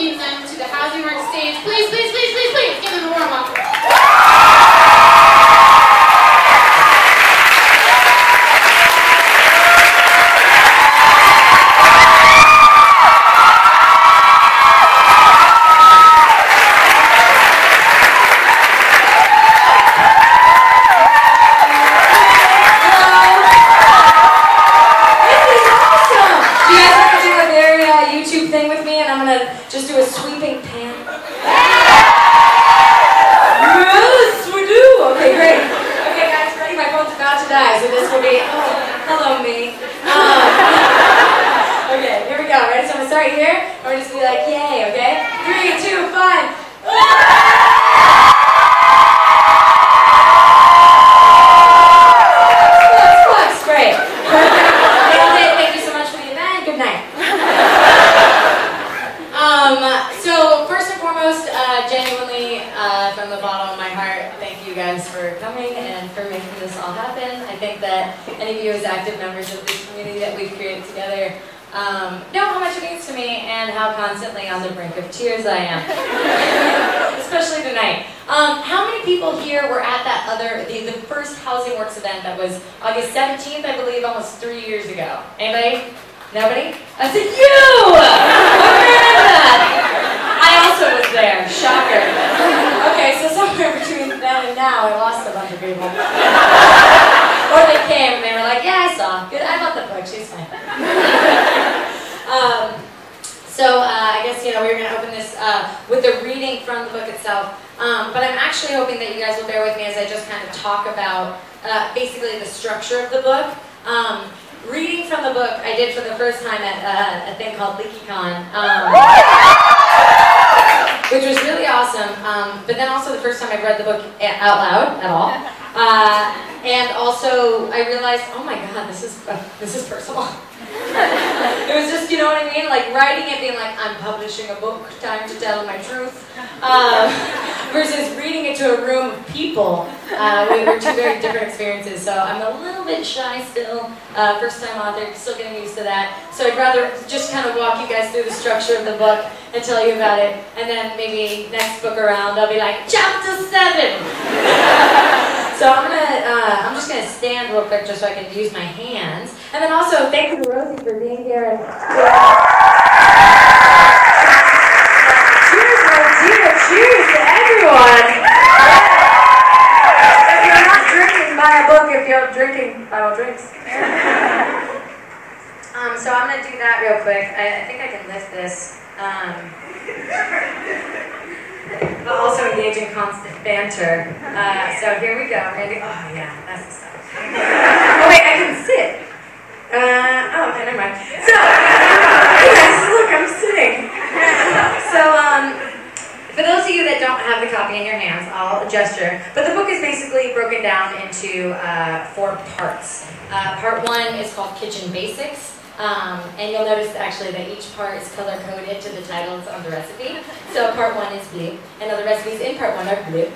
welcoming them to the Housing Work stage. Please, please, please, please, please, give them a warm welcome. Just do a sweeping pan. Yes, we do. Okay, great. Okay, guys, ready? My phone's about to die, so this will be. Oh, hello, me. Okay, here we go. Ready? So I'm gonna start here. And we're just gonna be like, yay. Okay. 3, 2, 5. Flex, great. Thank you so much for the event. Good night. So first and foremost, genuinely, from the bottom of my heart, thank you guys for coming and for making this all happen. I think that any of you as active members of this community that we've created together know how much it means to me and how constantly on the brink of tears I am. Especially tonight. How many people here were at that the first Housing Works event that was August 17th, I believe, almost 3 years ago? Anybody? Nobody? I said, you! I also was there. Shocker. Okay, so somewhere between then and now, I lost a bunch of people. Or they came and they were like, yeah, I saw. Good. I bought the book. She's fine. I guess, we're going to open this with the reading from the book itself. But I'm actually hoping that you guys will bear with me as I just kind of talk about basically the structure of the book. Reading from the book, I did for the first time at a thing called LeakyCon, which was really awesome. But then also the first time I've read the book out loud at all, and also I realized, oh my God, this is personal. It was just, you know what I mean? Like writing it, being like, I'm publishing a book, time to tell my truth, versus reading it to a room of people. We were two very different experiences, so I'm a little bit shy still, first-time author, still getting used to that. So I'd rather just kind of walk you guys through the structure of the book and tell you about it, and then maybe next book around I'll be like, Chapter 7! So I'm just gonna stand real quick just so I can use my hands, and then also thank you to Rosie for being here. And cheers, Rosie! Cheers to everyone! If you're not drinking, buy a book. If you're drinking, buy all drinks. So I'm gonna do that real quick. I think I can lift this. But also engage in constant banter. So here we go. Ready? Oh yeah, that's the stuff. Oh wait, I can sit. Okay, never mind. So, yes, look, I'm sitting. So, for those of you that don't have the copy in your hands, I'll gesture. But the book is basically broken down into 4 parts. Part 1 is called Kitchen Basics. And you'll notice actually that each part is color-coded to the titles of the recipe. So part 1 is blue, and all the recipes in part 1 are blue.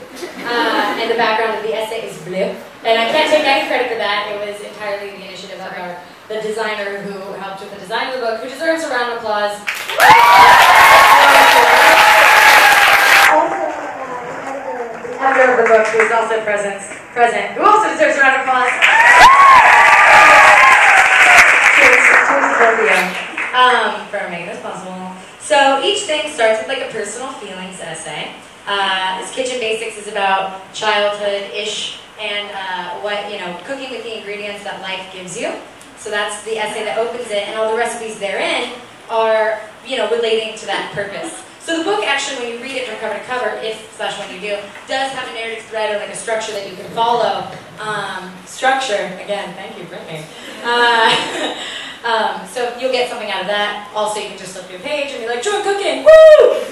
And the background of the essay is blue. And I can't take any credit for that. It was entirely the initiative of the designer who helped with the design of the book, who deserves a round of applause. Also, the editor of the book, who is also present, who also deserves a round of applause. For making this possible. So each thing starts with like a personal feelings essay. This Kitchen Basics is about childhood-ish and cooking with the ingredients that life gives you. So that's the essay that opens it, and all the recipes therein are, relating to that purpose. So the book actually, when you read it from cover to cover, when you do, does have a narrative thread or like a structure that you can follow. Structure, again, thank you, Brittany. So you'll get something out of that. Also, you can just flip through a page and be like, joy cooking, woo!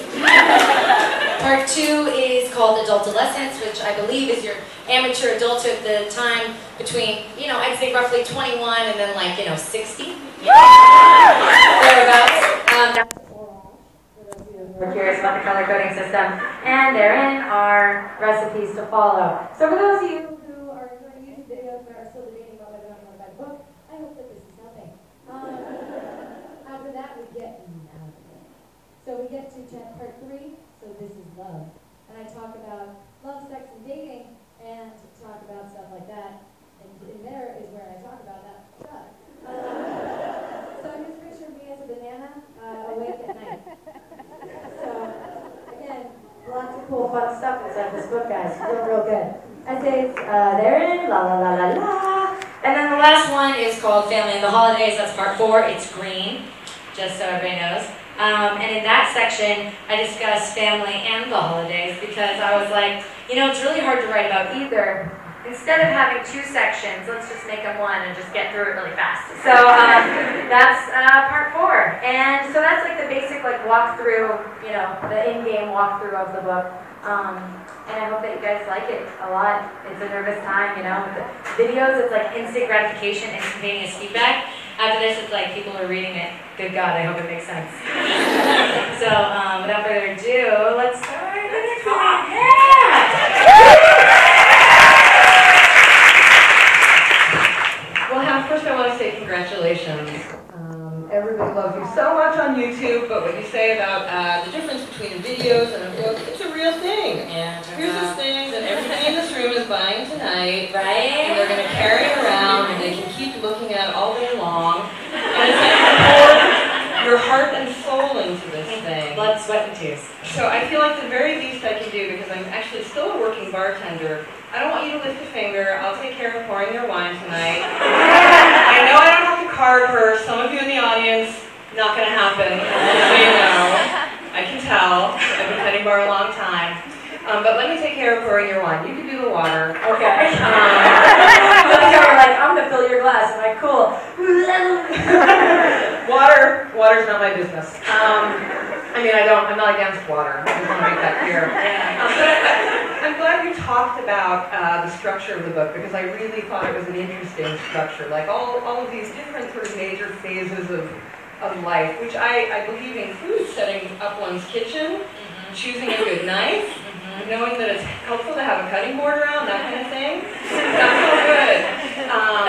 Part 2 is called Adultolescence, which I believe is your amateur adulthood, the time between, I'd say roughly 21 and then 60. Thereabouts. That's who are curious about the color coding system. And therein are recipes to follow. So for those of you who are doing YouTube videos but are still debating about whether or not you want to buy the book, I hope that this is helping. After that, we get out of it. So we we get to part 3, so this is love. And I talk about love, sex, and dating, and talk about stuff like that. And in there is where I talk about that stuff. So just picture me as a banana awake at night. So, again, lots of cool, fun stuff inside this book, guys. Real good. Essays, they're in, la la la la la. And then the last one is called Family and the Holidays. That's part 4. It's green, just so everybody knows. And in that section, I discuss family and the holidays because I was like, you know, it's really hard to write about either. Instead of having 2 sections, let's just make them 1 and just get through it really fast. So that's part 4. And so that's like the basic like walkthrough, you know, the in-game walkthrough of the book. And I hope that you guys like it a lot. It's a nervous time, you know. The videos, it's like instant gratification, instantaneous feedback. After this, it's like people are reading it. Good God, I hope it makes sense. So without further ado, let's start the next one. Yeah! Well, first I want to say congratulations. Everybody loves you so much on YouTube, but what you say about the difference between videos and a book, it's a real thing. Yeah, here's this thing that everybody in this room is buying tonight, right? And they're going to carry it around, and they can keep looking at it all day long. And it's like you pour your heart and soul into this thing. Blood, sweat, and tears. So I feel like the very least I can do, because I'm actually still a working bartender, I don't want you to lift a finger. I'll take care of pouring your wine tonight. I know I don't have to card her. Some of you in the audience, not going to happen. So you know. I can tell. I've been petting bar a long time. But let me take care of pouring your wine. You can do the water. Okay. You're like, I'm going to fill your glass. I'm like, cool. Water's not my business. I mean, I'm not against water. I just want to make that clear. But I'm glad you talked about the structure of the book, because I really thought it was an interesting structure. Like all of these different sort of major phases of life, which I believe includes setting up one's kitchen, choosing a good knife, knowing that it's helpful to have a cutting board around, that kind of thing. That's all good.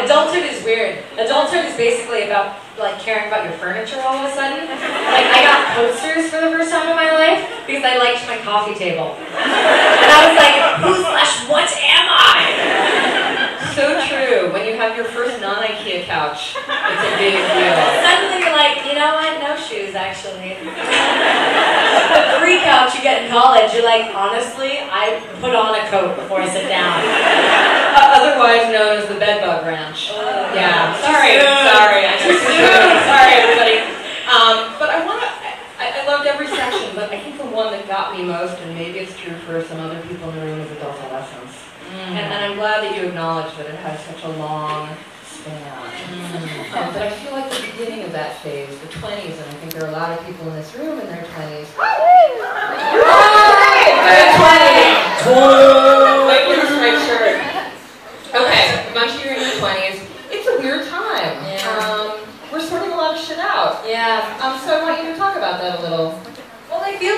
Adulthood is weird. Adulthood is basically about like caring about your furniture all of a sudden. Like I got posters for the first time in my life because I liked my coffee table. And I was like, who/what am I? So true. When you have your first non-IKEA couch, it's a big deal. Suddenly you're like, you know what? No shoes, actually. The free couch you get in college, you're like, honestly, I put on a coat before I sit down. Otherwise known as the bedbug ranch. Yeah. Sorry. Sorry, everybody. But I loved every section, but I think the one that got me most, and maybe it's true for some other people in the room, is adolescence. And I'm glad that you acknowledge that it has such a long span. But I feel like the beginning of that phase, the 20s, and I think there are a lot of people in this room in their 20s. Wait for the striped shirt. Okay, a bunch of you are in your 20s. It's a weird time. Yeah. We're sorting a lot of shit out. Yeah. So I want you to talk about that a little. Well, I feel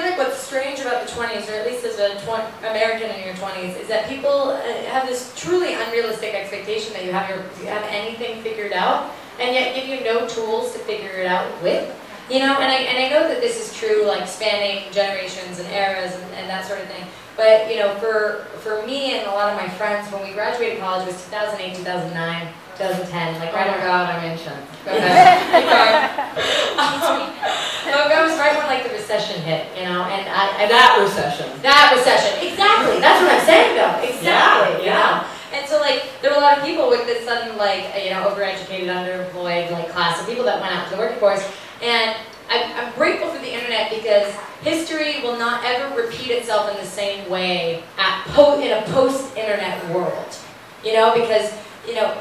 like what's strange about the 20s, or at least as an American in your 20s, is that people have this truly unrealistic expectation that you have anything figured out, and yet give you no tools to figure it out with. You know, and I know that this is true, like spanning generations and eras and that sort of thing. But you know, for me and a lot of my friends, when we graduated college, it was 2008, 2009. 2010, like right. Oh my God, I'm ancient. Go ahead. That was right when like the recession hit, you know, and that recession, exactly. That's what I'm saying, though. Exactly. Yeah. You know? And so like there were a lot of people with this sudden like overeducated, underemployed like class of people that went out to the working force, and I'm grateful for the internet because history will not ever repeat itself in the same way in a post-internet world, you know, because you know,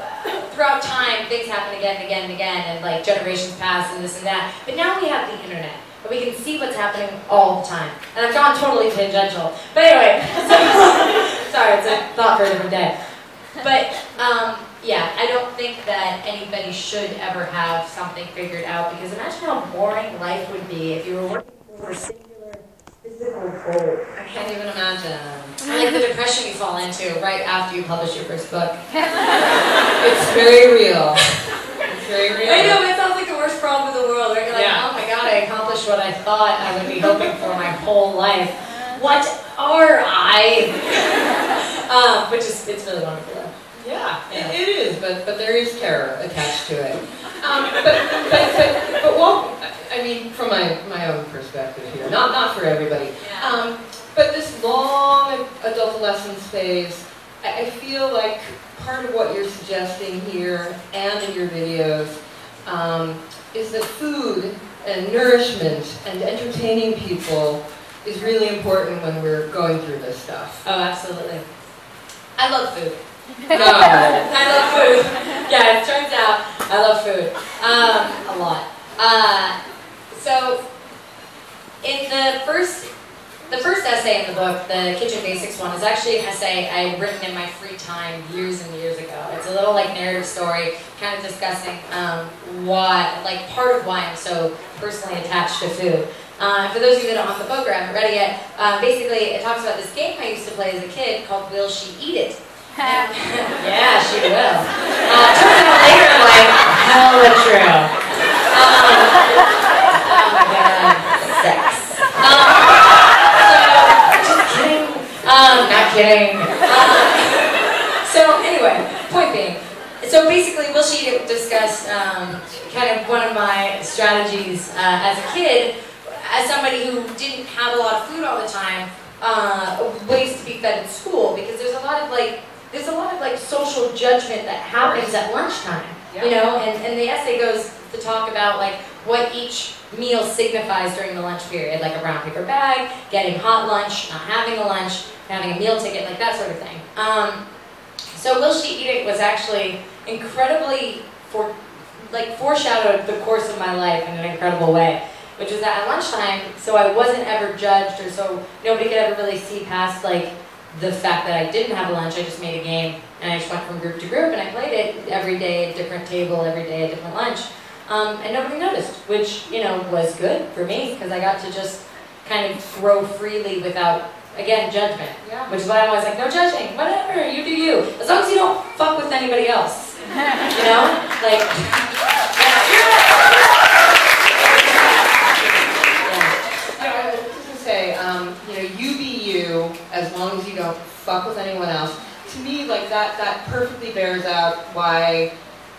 throughout time, things happen again and again and again, and like generations pass and this and that. But now we have the internet, and we can see what's happening all the time. And I've gone totally tangential. But anyway, sorry, it's a thought for a different day. But yeah, I don't think that anybody should ever have something figured out, because imagine how boring life would be if you were working for a singular physical goal. I can't even imagine. Like the depression you fall into right after you publish your first book. It's very real. It's very real. I know, it sounds like the worst problem in the world, right? You're like, oh my God, I accomplished accomplished what I thought I would be hoping for my whole life. What are I? Which is, it's really wonderful though. Yeah, it is, but there is terror attached to it. But well, I mean, from my own perspective here, not for everybody. But this long adolescence phase, I feel like part of what you're suggesting here and in your videos is that food and nourishment and entertaining people is really important when we're going through this stuff. Oh, absolutely. I love food. No. I love food. Yeah, it turns out I love food. A lot. So, in the first essay in the book, the Kitchen Basics one, is actually an essay I had written in my free time years and years ago. It's a little like narrative story, kind of discussing why, like part of why I'm so personally attached to food. For those of you that don't have the book or haven't read it yet, basically it talks about this game I used to play as a kid called Will She Eat It? Yeah, she will. Turns out later in life, hella true. Oh my god, sex. So, just kidding. Not kidding. So anyway, point being, so basically Will She Eat It discussed kind of one of my strategies as a kid, as somebody who didn't have a lot of food all the time, ways to be fed in school, because there's a lot of like social judgment that happens at lunchtime, you know, and the essay goes to talk about like what each meal signifies during the lunch period, like a brown paper bag, getting hot lunch, not having a lunch, having a meal ticket, like that sort of thing. So Will She Eat It was actually incredibly foreshadowed the course of my life in an incredible way, which was that at lunchtime, so I wasn't ever judged, or so nobody could ever really see past like the fact that I didn't have a lunch. I just made a game, and I just went from group to group, and I played it every day, a different table, every day, a different lunch. And nobody noticed, which, you know, was good for me, because I got to just kind of grow freely without, again, judgment. Yeah. Which is why I'm always like, no judging, whatever, you do you. As long as you don't fuck with anybody else. You know? Like, you be you, as long as you don't fuck with anyone else. To me, like that perfectly bears out why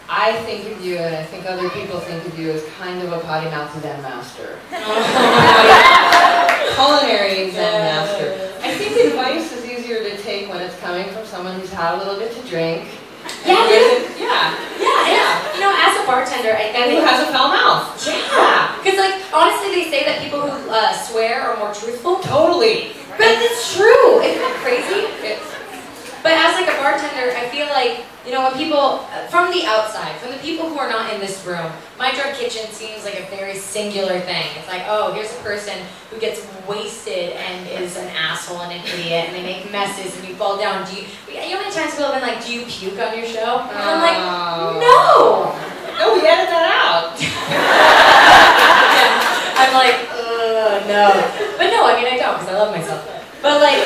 I think of you, and I think other people think of you, as kind of a potty mouth Zen master. Culinary Zen master. I think advice is easier to take when it's coming from someone who's had a little bit to drink. Yeah. You know, as a bartender, and who has a foul mouth. Yeah. Because, like, honestly, they say that people who swear are more truthful. Totally. But it's true. Isn't that crazy? But as, like, a bartender, I feel like, you know, when people, from the outside, from the people who are not in this room, my drug kitchen seems like a very singular thing. It's like, oh, here's a person who gets wasted and is an asshole and an idiot, and they make messes, and you fall down. You know how many times people have been like, do you puke on your show? And I'm like, no! No, we edit that out. Yeah. I'm like, no. But no, I mean, I don't, because I love myself. But like,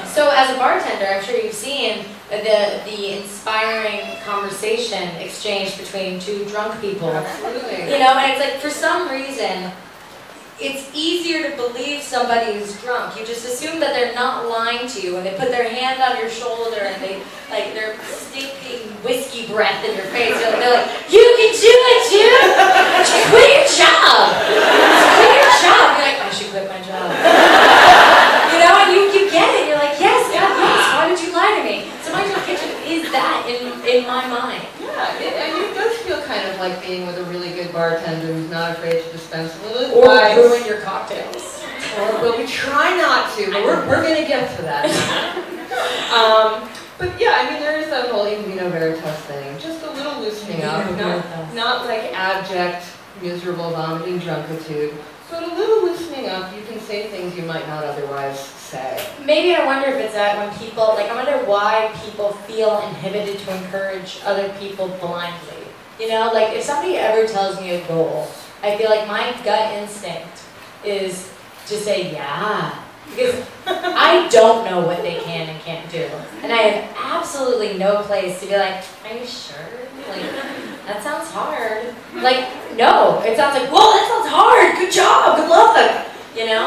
so as a bartender, I'm sure you've seen the inspiring conversation exchange between two drunk people. Absolutely. You know, and it's like, for some reason, it's easier to believe somebody who's drunk. You just assume that they're not lying to you, and they put their hand on your shoulder, and they're stinking whiskey breath in your face. They're like, you can do it, dude! Just quit your job! Just quit your job! You're like, I should quit my job. You know, and you get it. You're like, yes, God, yes, why would you lie to me? So my drunk kitchen is that in my mind. Yeah, it does feel kind of like being with a really good bartender who's not afraid to dispense a little Or advice. ruin your cocktails. Well, we try not to, but we're going to get to that. But yeah, I mean, there is that whole in vino veritas thing. Just a little loosening up. Not like abject, miserable, vomiting drunkitude, but a little loosening up. You can say things you might not otherwise say. Maybe I wonder if it's that when people, like, I wonder why people feel inhibited to encourage other people blindly. You know, like, if somebody ever tells me a goal, I feel like my gut instinct is to say, yeah. Because I don't know what they can and can't do. And I have absolutely no place to be like, are you sure? Like, that sounds hard. Like, no. It sounds like, whoa, that sounds hard. Good job.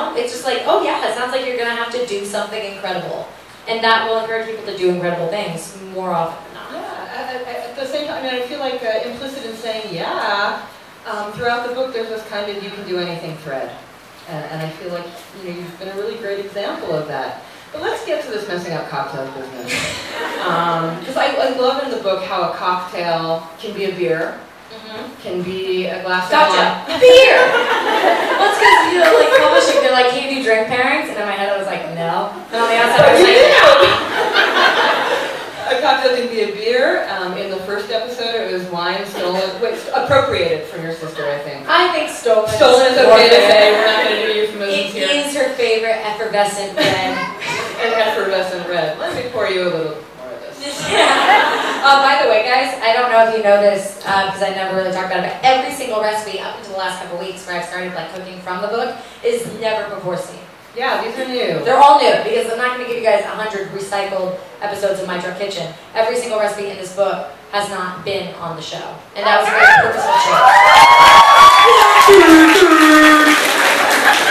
know? It's just like, oh yeah, it sounds like you're gonna have to do something incredible. And that will encourage people to do incredible things more often than not. Yeah, at the same time, I mean, I feel like implicit in saying, yeah, throughout the book there's this kind of you can do anything thread. And I feel like, you know, you've been a really great example of that. But let's get to this messing up cocktails business. Because I love in the book how a cocktail can be a beer, can be a glass of wine. Beer! Well, it's because, you know, like publishing, they're like, can you do drink pairings? And in my head I was like, no. And on the outside I was like, a cocktail can be a beer. In the first episode, it was wine stolen, appropriated from your sister, I think. I think stolen. Stolen is okay to say. We're not going to do euphemisms here. It is her favorite effervescent red. An effervescent red. Let me pour you a little more of this. Yeah. By the way, guys, I don't know if you know this because I never really talked about it, but every single recipe up until the last couple of weeks where I've started like cooking from the book is never before seen. Yeah, these are new. They're all new because I'm not going to give you guys 100 recycled episodes of My Drunk Kitchen. Every single recipe in this book has not been on the show, and that was a very purposeful choice.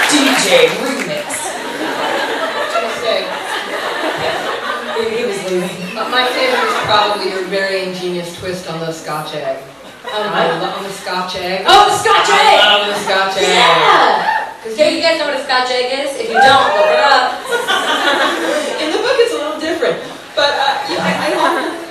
DJ remix. He was leaving. My favorite is probably your very ingenious twist on the Scotch egg. On the Scotch egg. Oh, the Scotch egg! I love the Scotch egg. Yeah! Do you guys know what a Scotch egg is? If you don't, look it up. In the book it's a little different. But I often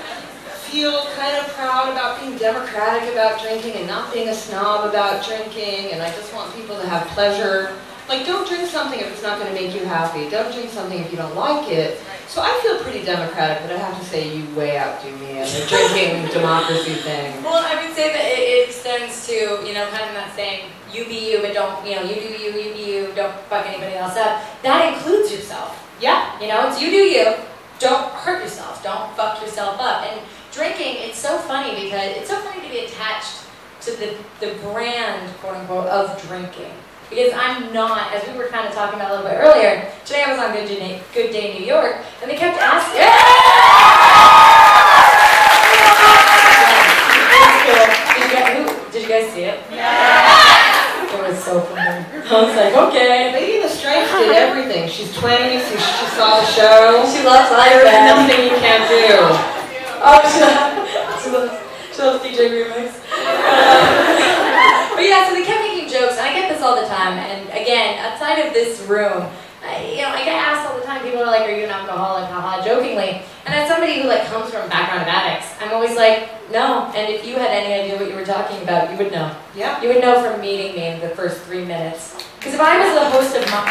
feel kind of proud about being democratic about drinking and not being a snob about drinking, and I just want people to have pleasure. Like, don't drink something if it's not going to make you happy. Don't drink something if you don't like it. So I feel pretty democratic, but I have to say you way outdo me in the drinking democracy thing. Well, I would say that it extends to, you know, kind of that saying, you be you, but don't, you know, you do you, you be you, don't fuck anybody else up. That includes yourself. Yeah. You know, it's you do you, don't hurt yourself, don't fuck yourself up. And drinking, it's so funny because it's so funny to be attached to the brand, quote unquote, of drinking. Because I'm not, as we were kind of talking about a little bit earlier, today I was on Good Day New York, and they kept asking, Did you guys see it? Yeah. It was so funny. I was like, okay. Lady in the Stripes did everything. She's 20, so she saw the show. She loves life. There's nothing you can't do. Oh, she loves DJ Remix. But yeah, so they kept making jokes, and I get this all the time, and again, outside of this room, I get asked all the time, people are like, are you an alcoholic, haha, jokingly, and as somebody who like comes from a background of addicts, I'm always like, no, and if you had any idea what you were talking about, you would know. Yeah. You would know from meeting me in the first 3 minutes. Because if I was the host of my,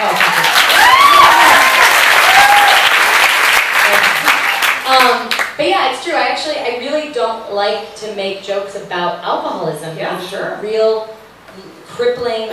but yeah, it's true. I really don't like to make jokes about alcoholism. Yeah, sure. Real, crippling,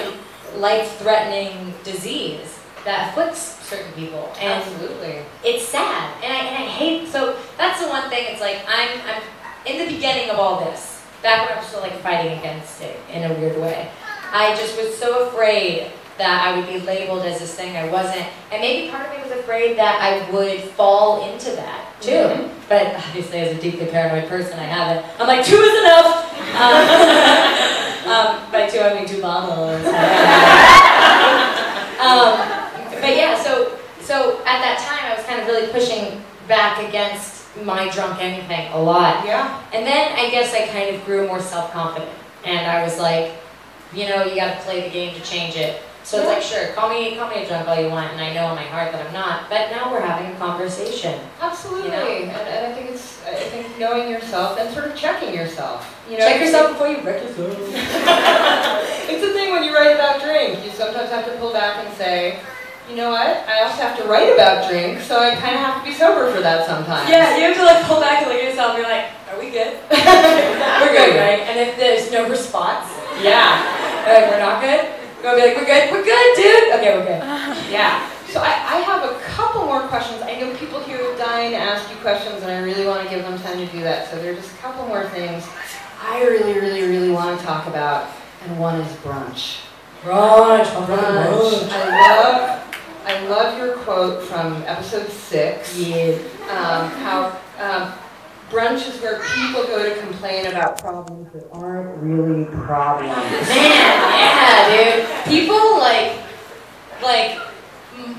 life-threatening disease that afflicts certain people. And absolutely. It's sad, and I hate. So that's the one thing. It's like I'm in the beginning of all this, back when I was still like fighting against it in a weird way. I just was so afraid that I would be labeled as this thing I wasn't, and maybe part of me was afraid that I would fall into that too. Mm-hmm. But obviously, as a deeply paranoid person, I haven't. I'm like, 2 is enough. By 2 I mean 2 bottles. But yeah, so at that time, I was kind of really pushing back against my drunk anything a lot. Yeah. And then I guess I kind of grew more self-confident, and I was like, you know, you got to play the game to change it. So it's like, sure, call me a drunk all you want, and I know in my heart that I'm not. But now we're having a conversation. Absolutely, you know? and I think knowing yourself and sort of checking yourself. You know, check yourself before you wreck yourself. It's the thing when you write about drink. You sometimes have to pull back and say, you know what? I also have to write about drink, so I kind of have to be sober for that sometimes. Yeah, you have to like pull back and look at yourself and be like, are we good? We're good, right? And if there's no response, like, we're not good. We're gonna be like, we're good, dude. Okay, we're good. Yeah. So I have a couple more questions. I know people here are dying to ask you questions, and I really want to give them time to do that. So there's just a couple more things I really want to talk about, and one is brunch. Brunch. I love your quote from episode 6. Yeah. How brunch is where people go to complain about problems that aren't really problems. Man, yeah, dude. People like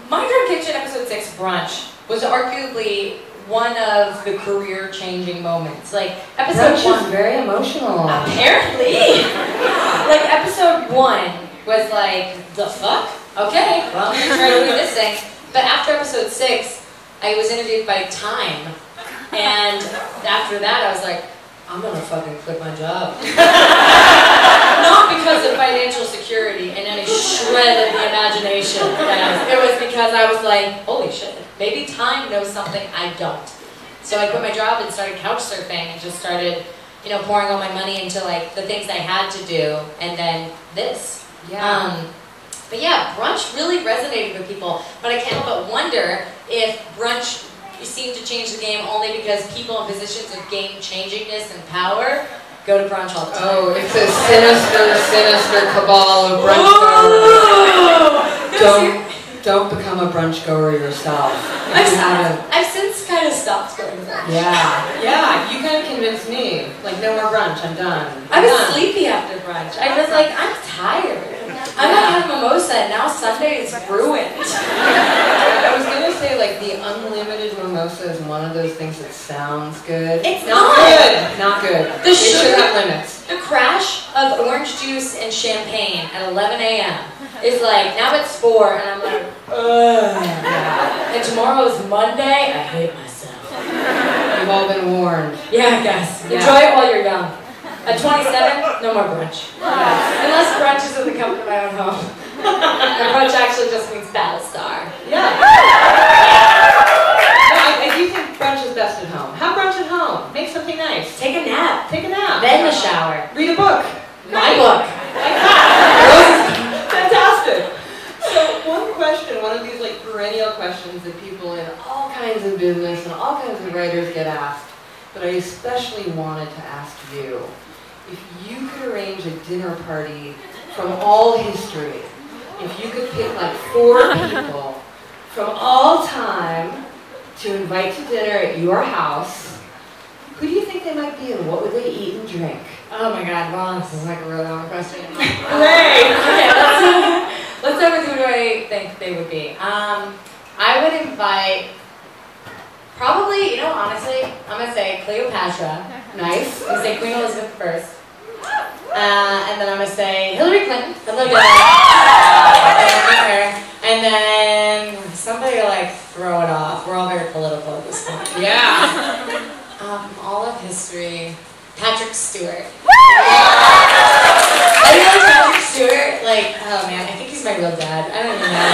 My Dream Kitchen episode 6, Brunch, was arguably one of the career-changing moments. Like, episode Brunch 1... is very emotional. Apparently! Like, episode 1 was like, the fuck? Okay, well, I'm gonna try to do this thing. But after episode 6, I was interviewed by Time. And after that, I was like, I'm gonna fucking quit my job. Not because of financial security and any shred of the imagination. It was because I was like, holy shit, maybe Time knows something I don't. So I quit my job and started couch surfing and just started, you know, pouring all my money into like the things I had to do, and then this. Yeah. But yeah, brunch really resonated with people. But I can't help but wonder if brunch seemed to change the game only because people in positions of game-changingness and power go to brunch all the time. Oh, it's a sinister cabal of brunch goers. Don't become a brunch goer yourself. I've since kind of stopped going to brunch. Yeah, you kind of convinced me. Like, no more brunch, I'm done. I was sleepy after brunch. I was like, I'm tired. I'm not having mimosa, and now Sunday is ruined. I was gonna say, like, the unlimited mimosa is one of those things that sounds good. It's not good. Not good. The It sugar, should have limits. The crash of orange juice and champagne at 11 a.m. is like, now it's 4, and I'm like, ugh. Yeah. And tomorrow's Monday, I hate myself. We've all been warned. Yeah, I guess. Yeah. Enjoy it while you're young. At 27, no more brunch. Yeah. Unless brunch is in the comfort of my own home. And brunch actually just means Battlestar. Yeah. No, I do think brunch is best at home. Have brunch at home. Make something nice. Take a nap. Take a nap. Then the shower. Read a book. My book. Fantastic. So one question, one of these like perennial questions that people in all kinds of business and all kinds of writers get asked, but I especially wanted to ask you, if you could arrange a dinner party from all history, if you could pick like 4 people from all time to invite to dinner at your house, who do you think they might be and what would they eat and drink? Oh my god, well, this is like a really long question. Hooray! Okay, let's start with who do I think they would be. I would invite, probably, you know, honestly, I'm going to say Cleopatra. Nice. I'm going to say Queen Elizabeth first. And then I'm going to say Hillary Clinton. I love her. And then somebody like throw it off. We're all very political at this point. Yeah. All of history. Patrick Stewart. I know Patrick Stewart, like, oh man, I think he's my real dad. I don't even know.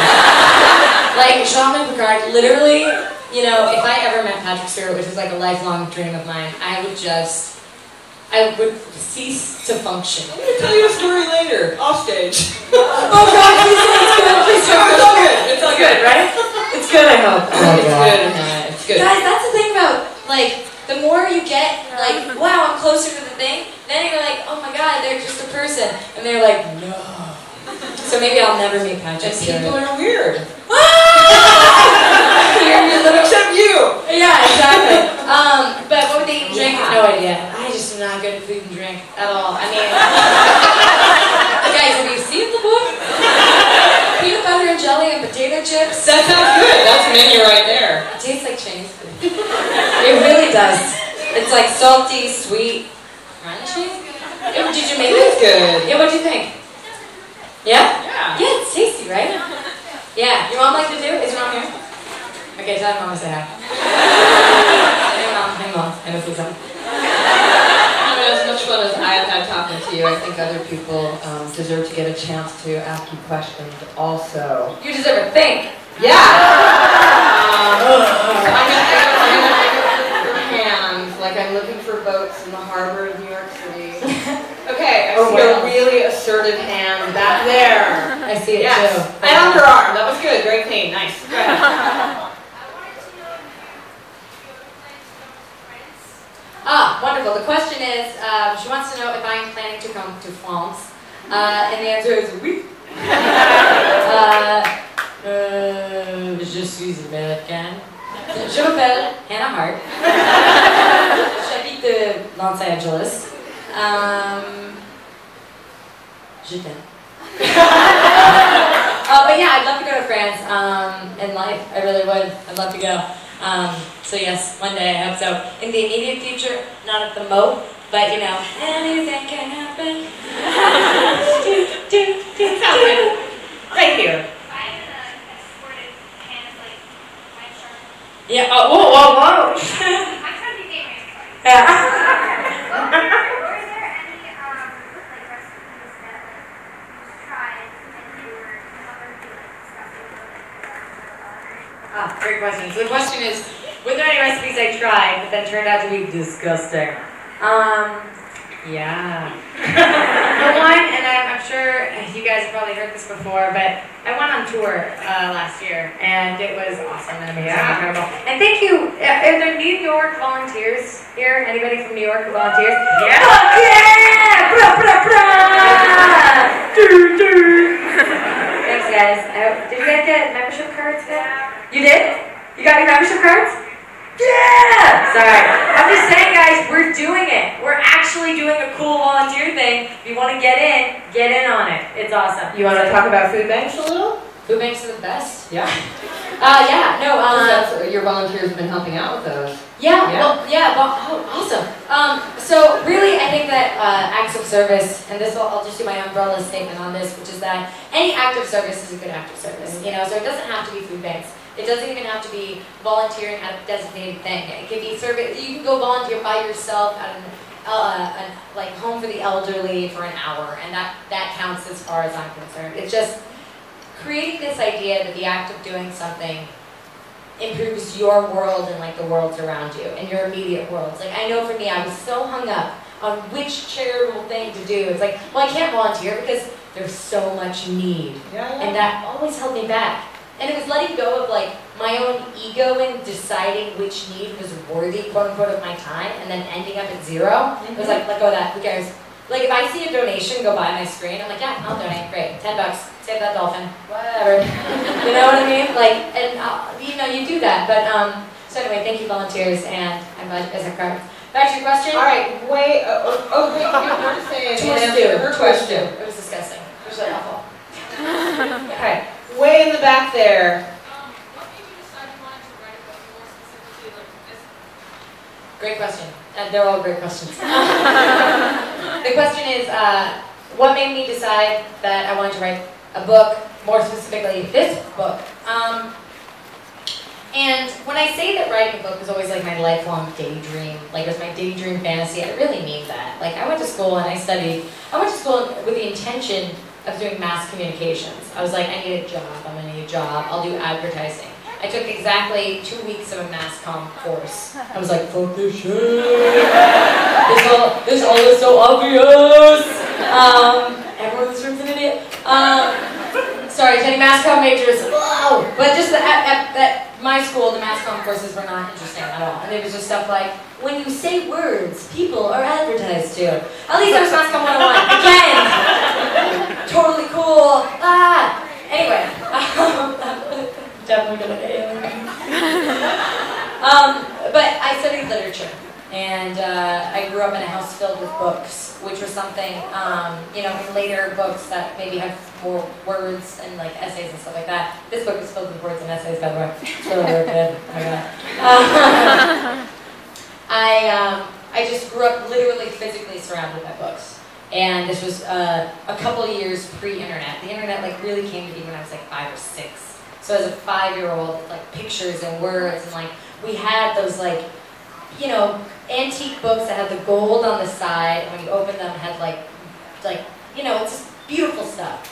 Like, Jean-Luc Picard, literally, you know, if I ever met Patrick Stewart, which is like a lifelong dream of mine, I would cease to function. I'm going to tell you a story later, off stage. Oh god, please don't. It's all good. It's all good, right? It's good, I hope. It's good. It's good. Guys, that's the thing about, like, the more you get, like, wow, I'm closer to the thing, then you're like, oh my god, they're just a person. And they're like, no. So maybe I'll never meet Patrick Stewart. People are weird. Except you! Yeah, exactly. But what would they eat and drink? No idea. I just am not good at food and drink at all. I mean, guys, have you seen the book? Peanut butter and jelly and potato chips. That sounds good. That's menu right there. It tastes like Chinese food. It really does. It's like salty, sweet, crunchy. Did you make it? It's good. Yeah, what'd you think? Yeah? Yeah. Yeah, it's tasty, right? Yeah. Your mom like to do? Is your mom here? Okay, tell your mom to say hi. Hey mom, I know who's up. As much fun as I have had talking to you, I think other people deserve to get a chance to ask you questions also. You deserve a think. Yeah! I'm hands, like I'm looking for boats in the harbor of New York City. Okay, I see a really assertive hand back there. I see it yes. too. And underarm, that was good, very clean, nice. Go ahead. Wonderful. The question is, she wants to know if I am planning to come to France. And the answer is oui. Je suis américaine. Je m'appelle Hannah Hart. J'habite Los Angeles. Je t'aime. But yeah, I'd love to go to France. And really would. I'd love to go. So yes, one day I hope so. In the immediate future, not at the Mo, but you know, anything can happen. Right here. Yeah. Oh, whoa, whoa, whoa. I'm trying to be famous. Yeah. Were there any like recipes that like you tried and you were never really discussing Ah, great question. So the question is, were there any recipes I tried but then turned out to be disgusting? Yeah. For one, and I'm sure you guys have probably heard this before, but I went on tour last year, and it was awesome and amazing, incredible. And thank you. Are there New York volunteers here? Anybody from New York who volunteers? Yeah. Fuck yeah! Bra, bra, bra! Thanks, guys. Did you guys get membership cards yet? You did? You got your membership cards? Yeah! Sorry. I'm just saying, guys, we're doing it. We're actually doing a cool volunteer thing. If you want to get in on it. It's awesome. You want to talk about food banks a little? Food banks are the best. Yeah. Yeah, no, Your volunteers have been helping out with those. Oh, awesome. So really, I think that acts of service, and I'll just do my umbrella statement on this, which is that any act of service is a good act of service. You know, so it doesn't have to be food banks. It doesn't even have to be volunteering at a designated thing. It could be service. You can go volunteer by yourself at an like home for the elderly for an hour, and that counts as far as I'm concerned. It's just creating this idea that the act of doing something improves your world and like the worlds around you and your immediate worlds. Like I know for me, I was so hung up on which charitable thing to do. It's like, well, I can't volunteer because there's so much need, and that always held me back. And it was letting go of like my own ego in deciding which need was worthy, quote unquote, of my time, and then ending up at zero. It was like, let go of that. Who cares? Like if I see a donation go by my screen, I'm like, yeah, I'll donate. Great, $10, save that dolphin, whatever. You know what I mean? Like, and you know, you do that. But so anyway, thank you, volunteers, and I'm glad you guys are correct. Back to your question. All right, wait. Wait. You're just saying her question. It was disgusting. It was really awful. Okay, way in the back there. What made you decide you wanted to write a book more specifically like this? Great question. They're all great questions. The question is, what made me decide that I wanted to write a book, more specifically this book? And when I say that writing a book was always like my lifelong daydream, like it was my daydream fantasy, I really mean that. Like I went to school and I went to school with the intention of doing mass communications. I was like, I need a job, I'm gonna need a job, I'll do advertising. I took exactly 2 weeks of a mass comm course. I was like, fuck this shit. This all is so obvious. Everyone in this room's an idiot. Sorry, to any mass comm majors, whoa! But just at my school, the mass comm courses were not interesting at all. And it was just stuff like, when you say words, people are advertised to. At least there was mass comm 101. Again, totally cool. Anyway, definitely gonna alien. But I studied literature, and I grew up in a house filled with books, which was something, you know, in later books that maybe have more words and like essays and stuff like that. This book is filled with words and essays, by the way. It's really, really good. Oh my god. I just grew up literally physically surrounded by books. And this was a couple years pre-internet. The internet like really came to me when I was like 5 or 6. So as a 5-year-old, with like pictures and words, and like we had those like, you know, antique books that had the gold on the side, and when you opened them had like you know, it's just beautiful stuff.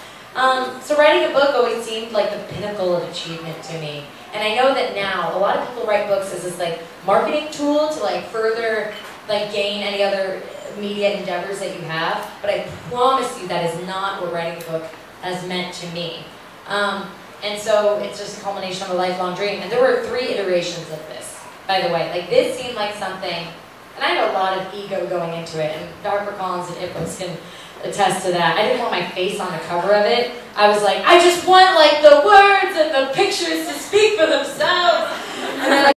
So writing a book always seemed like the pinnacle of achievement to me. And I know that now a lot of people write books as this like marketing tool to like further like gain any other media endeavors that you have. But I promise you that is not what writing a book has meant to me. And so it's just a culmination of a lifelong dream. And there were 3 iterations of this, by the way. Like this seemed like something, and I had a lot of ego going into it, and Dr. Collins and Ipsos can attest to that. I didn't want my face on the cover of it. I was like, I just want like the words and the pictures to speak for themselves. And then,